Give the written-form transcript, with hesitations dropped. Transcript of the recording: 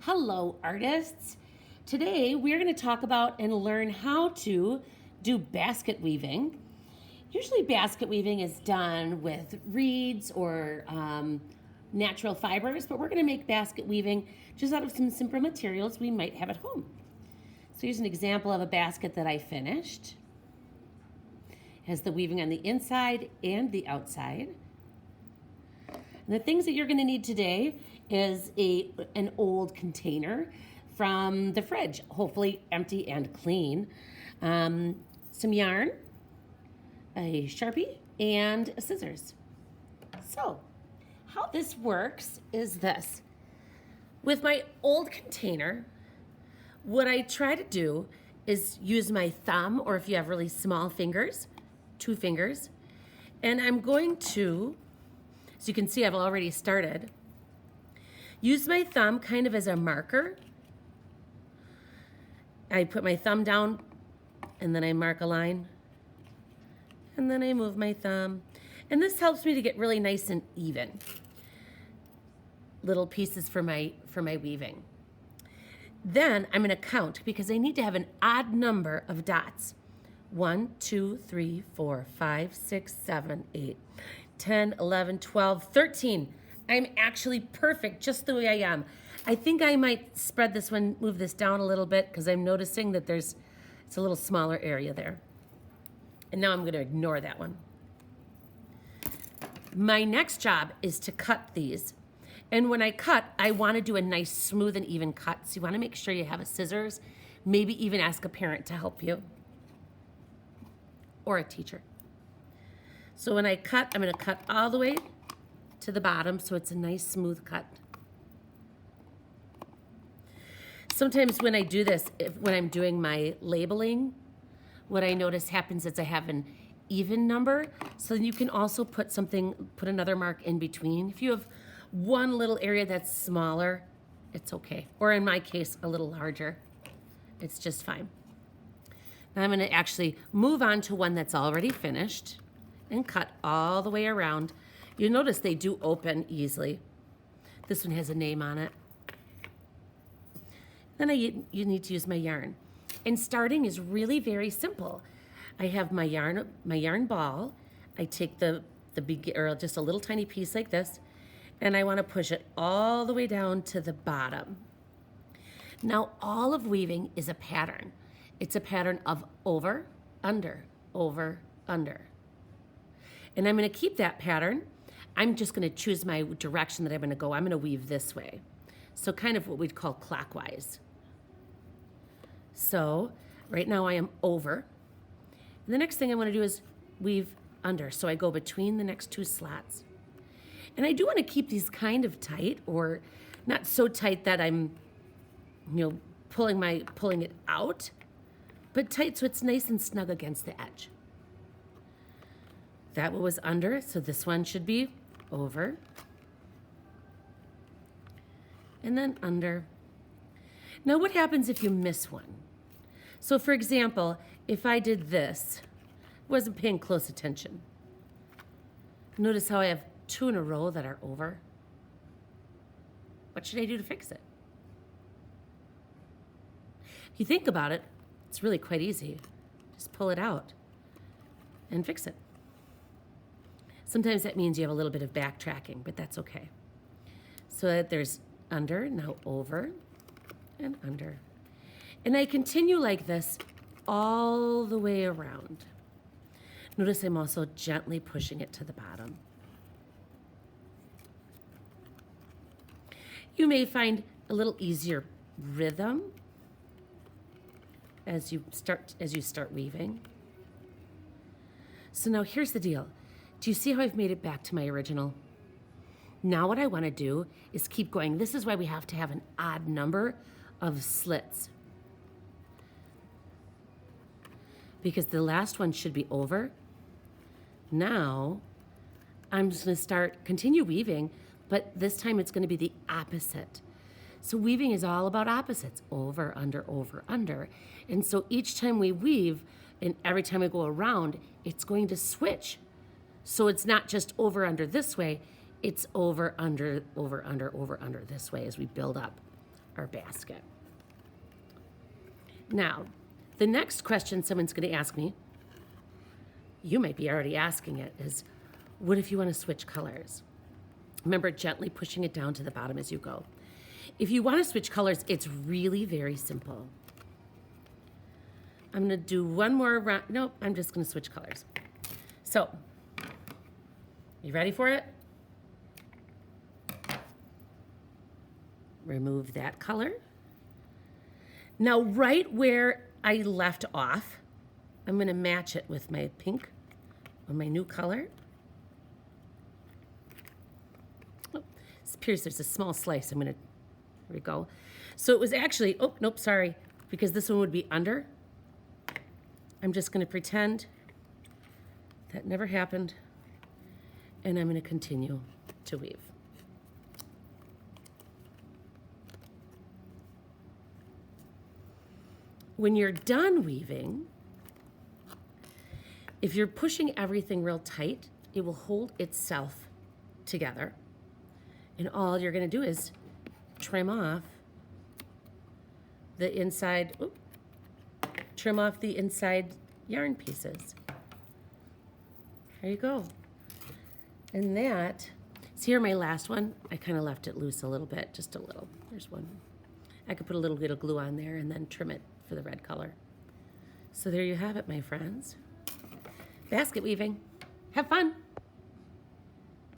Hello, artists. Today we're going to talk about and learn how to do basket weaving. Usually, basket weaving is done with reeds or natural fibers, but we're going to make basket weaving just out of some simple materials we might have at home. So, here's an example of a basket that I finished. It has the weaving on the inside and the outside. And the things that you're going to need today is an old container from the fridge, hopefully empty and clean, some yarn, a Sharpie, and scissors. So, how this works is this. With my old container, what I try to do is use my thumb, or if you have really small fingers, 2 fingers, and I'm going to, as you can see, I've already started. Use my thumb kind of as a marker. I put my thumb down and then I mark a line. And then I move my thumb. And this helps me to get really nice and even. Little pieces for my weaving. Then I'm gonna count because I need to have an odd number of dots. 1, 2, 3, 4, 5, 6, 7, 8, 10, 11, 12, 13. I'm actually perfect just the way I am. I think I might spread this one, move this down a little bit because I'm noticing that it's a little smaller area there. And now I'm going to ignore that one. My next job is to cut these. And when I cut, I want to do a nice smooth and even cut. So you want to make sure you have a scissors, maybe even ask a parent to help you or a teacher. So when I cut, I'm going to cut all the way to the bottom so it's a nice smooth cut. Sometimes when I do this, when I'm doing my labeling, what I notice happens is I have an even number, so then you can also put another mark in between. If you have one little area that's smaller, it's okay. Or in my case, a little larger, it's just fine. Now I'm gonna actually move on to one that's already finished and cut all the way around. You'll notice they do open easily. This one has a name on it. Then you need to use my yarn. And starting is really very simple. I have my yarn ball. I take or just a little tiny piece like this, and I want to push it all the way down to the bottom. Now, all of weaving is a pattern. It's a pattern of over, under, over, under. And I'm going to keep that pattern. I'm just going to choose my direction that I'm going to go. I'm going to weave this way. So kind of what we'd call clockwise. So right now I am over. And the next thing I want to do is weave under. So I go between the next 2 slots. And I do want to keep these kind of tight, or not so tight that I'm, pulling it out, but tight so it's nice and snug against the edge. That one was under, so this one should be over. And then under. Now what happens if you miss one? So for example, if I did this, wasn't paying close attention. Notice how I have 2 in a row that are over. What should I do to fix it? If you think about it, it's really quite easy. Just pull it out and fix it. Sometimes that means you have a little bit of backtracking, but that's okay. So that there's under, now over, and under. And I continue like this all the way around. Notice I'm also gently pushing it to the bottom. You may find a little easier rhythm as you start weaving. So now here's the deal. Do you see how I've made it back to my original? Now what I want to do is keep going. This is why we have to have an odd number of slits, because the last one should be over. Now I'm just going to continue weaving, but this time it's going to be the opposite. So weaving is all about opposites, over, under. And so each time we weave, and every time we go around, it's going to switch. So it's not just over, under this way, it's over, under this way as we build up. our basket. Now, the next question someone's going to ask me, you might be already asking it, is what if you want to switch colors? Remember, gently pushing it down to the bottom as you go. If you want to switch colors, it's really very simple. I'm going to do one more round. Nope, I'm just going to switch colors. So, you ready for it? Remove that color. Now, right where I left off, I'm going to match it with my pink or my new color. Oh, Pierce, there's a small slice. I'm going to, there we go. So it was actually, oh, nope, sorry, because this one would be under. I'm just going to pretend that never happened, and I'm going to continue to weave. When you're done weaving, if you're pushing everything real tight, it will hold itself together. And all you're going to do is trim off the inside, trim off the inside yarn pieces. There you go. And that, see here my last one? I kind of left it loose a little bit, just a little. There's one. I could put a little bit of glue on there and then trim it for the red color. So there you have it, my friends. Basket weaving. Have fun.